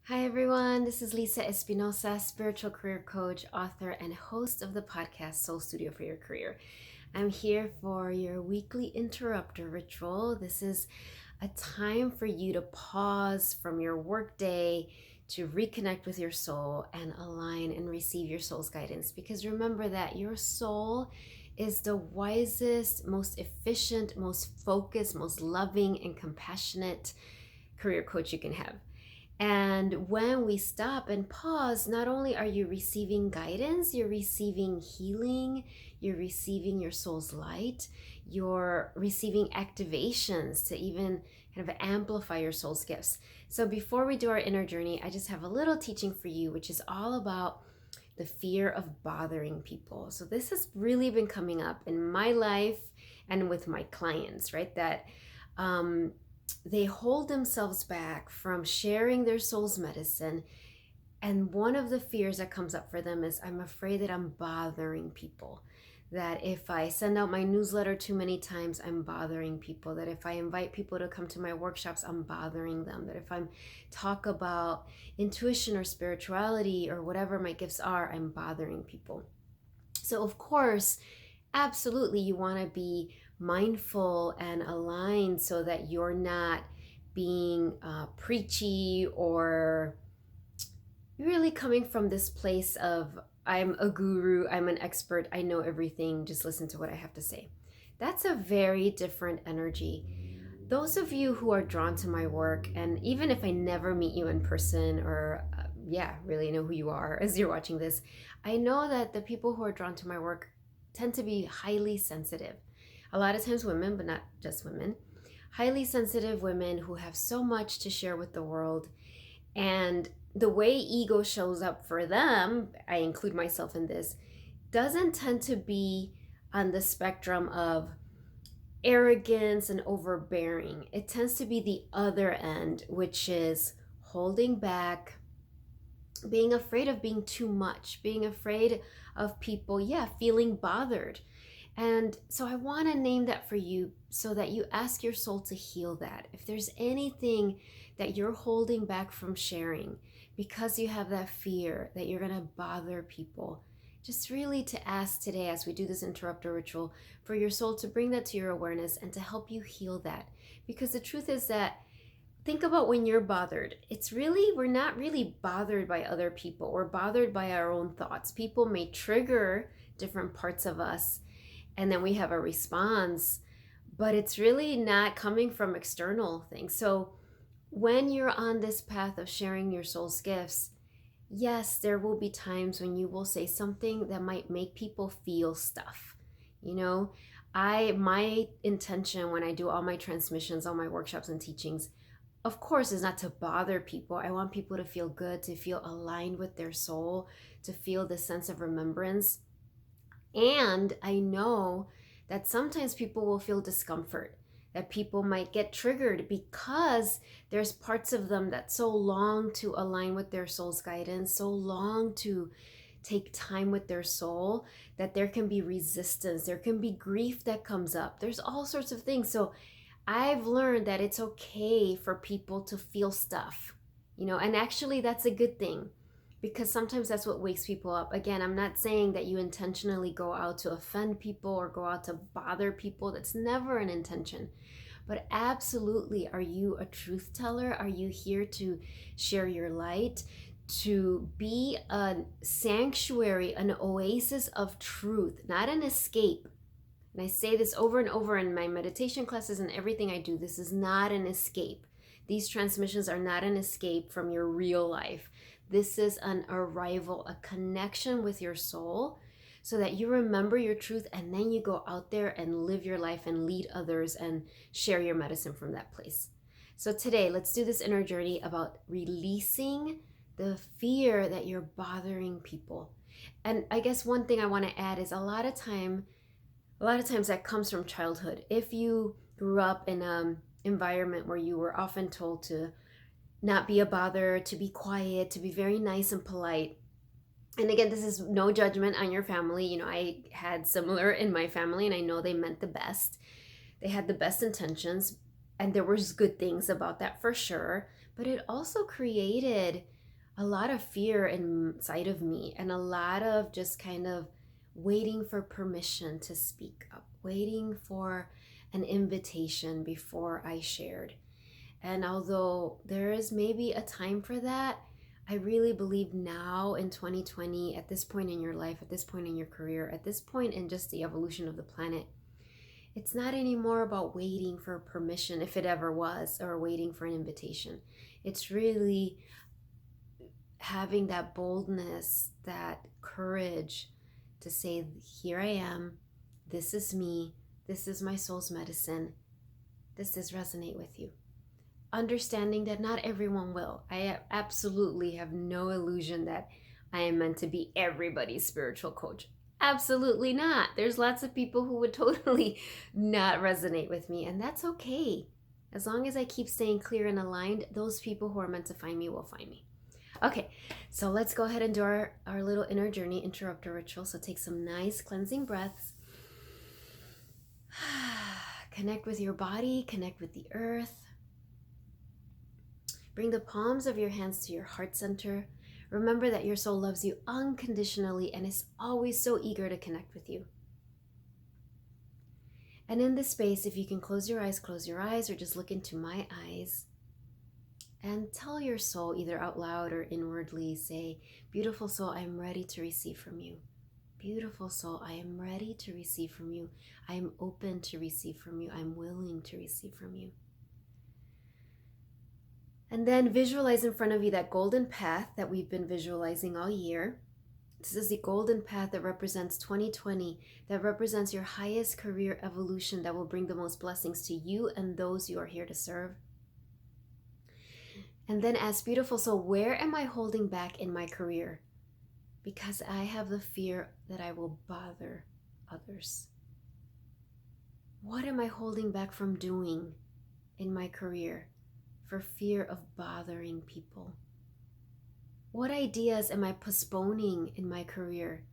Hi, everyone. This is Lisa Espinosa, spiritual career coach, author, and host of the podcast Soul Studio for Your Career. I'm here for your weekly interrupter ritual. This is a time for you to pause from your workday to reconnect with your soul and align and receive your soul's guidance. Because remember that your soul is the wisest, most efficient, most focused, most loving, and compassionate career coach you can have. And when we stop and pause, not only are you receiving guidance, you're receiving healing, you're receiving your soul's light, you're receiving activations to even kind of amplify your soul's gifts. So before we do our inner journey, I just have a little teaching for you, which is all about the fear of bothering people. So this has really been coming up in my life and with my clients, right? That they hold themselves back from sharing their soul's medicine. And one of the fears that comes up for them is, I'm afraid that I'm bothering people. That if I send out my newsletter too many times, I'm bothering people. That if I invite people to come to my workshops, I'm bothering them. That if I talk about intuition or spirituality or whatever my gifts are, I'm bothering people. So of course, absolutely, you want to be mindful and aligned so that you're not being preachy or really coming from this place of, I'm a guru, I'm an expert, I know everything, just listen to what I have to say. That's a very different energy. Those of you who are drawn to my work, and even if I never meet you in person or really know who you are as you're watching this, I know that the people who are drawn to my work tend to be highly sensitive. A lot of times women, but not just women, highly sensitive women who have so much to share with the world. And the way ego shows up for them, I include myself in this, doesn't tend to be on the spectrum of arrogance and overbearing. It tends to be the other end, which is holding back, being afraid of being too much, being afraid of people, feeling bothered. And so I want to name that for you so that you ask your soul to heal that. If there's anything that you're holding back from sharing because you have that fear that you're going to bother people, just really to ask today as we do this interrupter ritual for your soul to bring that to your awareness and to help you heal that. Because the truth is that, think about when you're bothered. We're not really bothered by other people. We're bothered by our own thoughts. People may trigger different parts of us and then we have a response, but it's really not coming from external things. So when you're on this path of sharing your soul's gifts, yes, there will be times when you will say something that might make people feel stuff. My intention when I do all my transmissions, all my workshops and teachings, of course, is not to bother people. I want people to feel good, to feel aligned with their soul, to feel this sense of remembrance. And I know that sometimes people will feel discomfort, that people might get triggered because there's parts of them that so long to align with their soul's guidance, so long to take time with their soul, that there can be resistance, there can be grief that comes up. There's all sorts of things. So I've learned that it's okay for people to feel stuff, and actually that's a good thing because sometimes that's what wakes people up. Again, I'm not saying that you intentionally go out to offend people or go out to bother people. That's never an intention. But absolutely, are you a truth teller? Are you here to share your light, to be a sanctuary, an oasis of truth, not an escape? And I say this over and over in my meditation classes and everything I do. This is not an escape. These transmissions are not an escape from your real life. This is an arrival, a connection with your soul so that you remember your truth and then you go out there and live your life and lead others and share your medicine from that place. So today, let's do this inner journey about releasing the fear that you're bothering people. And I guess one thing I want to add is a lot of times that comes from childhood. If you grew up in an environment where you were often told to not be a bother, to be quiet, to be very nice and polite. And again, this is no judgment on your family. I had similar in my family and I know they meant the best. They had the best intentions and there was good things about that for sure. But it also created a lot of fear inside of me, and a lot of just kind of waiting for permission to speak up, waiting for an invitation before I shared. And although there is maybe a time for that, I really believe now in 2020, at this point in your life, at this point in your career, at this point in just the evolution of the planet, it's not anymore about waiting for permission, if it ever was, or waiting for an invitation. It's really having that boldness, that courage to say, here I am, this is me, this is my soul's medicine, this does resonate with you. Understanding that not everyone will. I absolutely have no illusion that I am meant to be everybody's spiritual coach. Absolutely not. There's lots of people who would totally not resonate with me, and that's okay. As long as I keep staying clear and aligned, those people who are meant to find me will find me. Okay, so let's go ahead and do our little inner journey interrupter ritual. So take some nice cleansing breaths. Connect with your body, connect with the earth. Bring the palms of your hands to your heart center. Remember that your soul loves you unconditionally and is always so eager to connect with you. And in this space, if you can close your eyes, or just look into my eyes and tell your soul, either out loud or inwardly, say, beautiful soul, I am ready to receive from you. Beautiful soul, I am ready to receive from you. I am open to receive from you. I'm willing to receive from you. And then visualize in front of you that golden path that we've been visualizing all year. This is the golden path that represents 2020, that represents your highest career evolution, that will bring the most blessings to you and those you are here to serve. And then ask, beautiful soul, where am I holding back in my career? Because I have the fear that I will bother others. What am I holding back from doing in my career for fear of bothering people? What ideas am I postponing in my career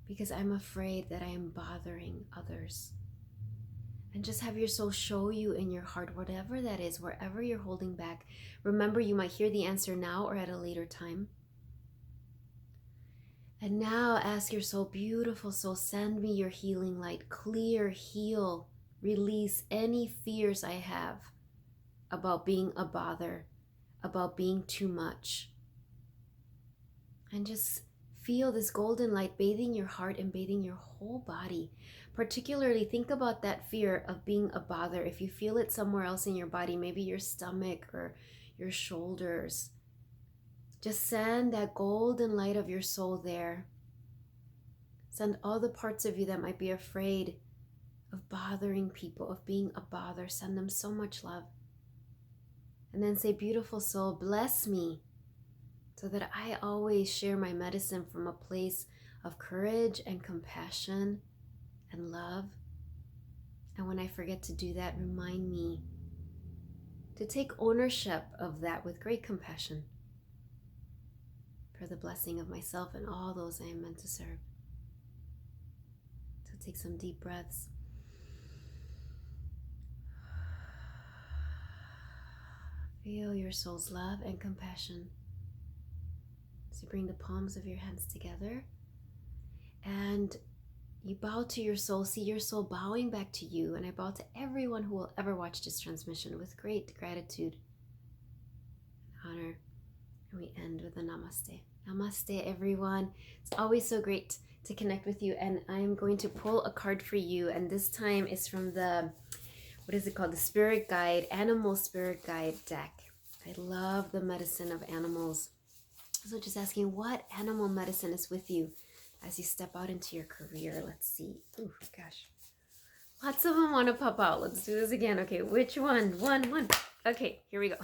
because I'm afraid that I am bothering others? And just have your soul show you in your heart, whatever that is, wherever you're holding back. Remember, you might hear the answer now or at a later time. And now ask your soul, beautiful soul, send me your healing light. Clear, heal, release any fears I have about being a bother, about being too much. And just feel this golden light bathing your heart and bathing your whole body. Particularly think about that fear of being a bother. If you feel it somewhere else in your body, maybe your stomach or your shoulders, just send that golden light of your soul there. Send all the parts of you that might be afraid of bothering people, of being a bother. Send them so much love. And then say, beautiful soul, bless me so that I always share my medicine from a place of courage and compassion and love. And when I forget to do that, remind me to take ownership of that with great compassion for the blessing of myself and all those I am meant to serve. So take some deep breaths. Feel your soul's love and compassion. So bring the palms of your hands together and you bow to your soul. See your soul bowing back to you. And I bow to everyone who will ever watch this transmission with great gratitude and honor. And we end with a namaste. Namaste, everyone. It's always so great to connect with you. And I'm going to pull a card for you. And this time is from the, what is it called? The Spirit Guide, Animal Spirit Guide deck. I love the medicine of animals. So just asking, what animal medicine is with you as you step out into your career? Let's see. Oh gosh. Lots of them want to pop out. Let's do this again. Okay, which one? One. Okay, here we go.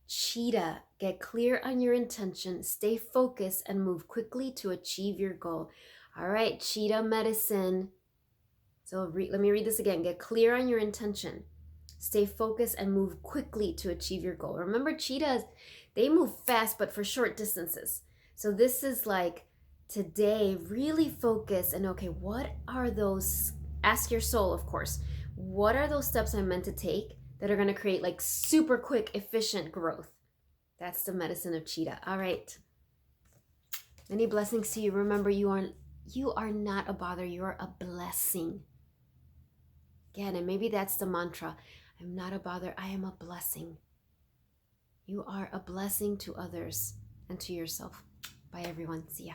Cheetah, get clear on your intention, stay focused, and move quickly to achieve your goal. All right, cheetah medicine. So let me read this again. Get clear on your intention, stay focused, and move quickly to achieve your goal. Remember, cheetahs, they move fast, but for short distances. So this is like today, really focus and okay, what are those, ask your soul, of course, what are those steps I'm meant to take that are going to create like super quick, efficient growth? That's the medicine of cheetah. All right. Many blessings to you. Remember, you are not a bother. You are a blessing. Again, and maybe that's the mantra. I'm not a bother. I am a blessing. You are a blessing to others and to yourself. Bye, everyone. See ya.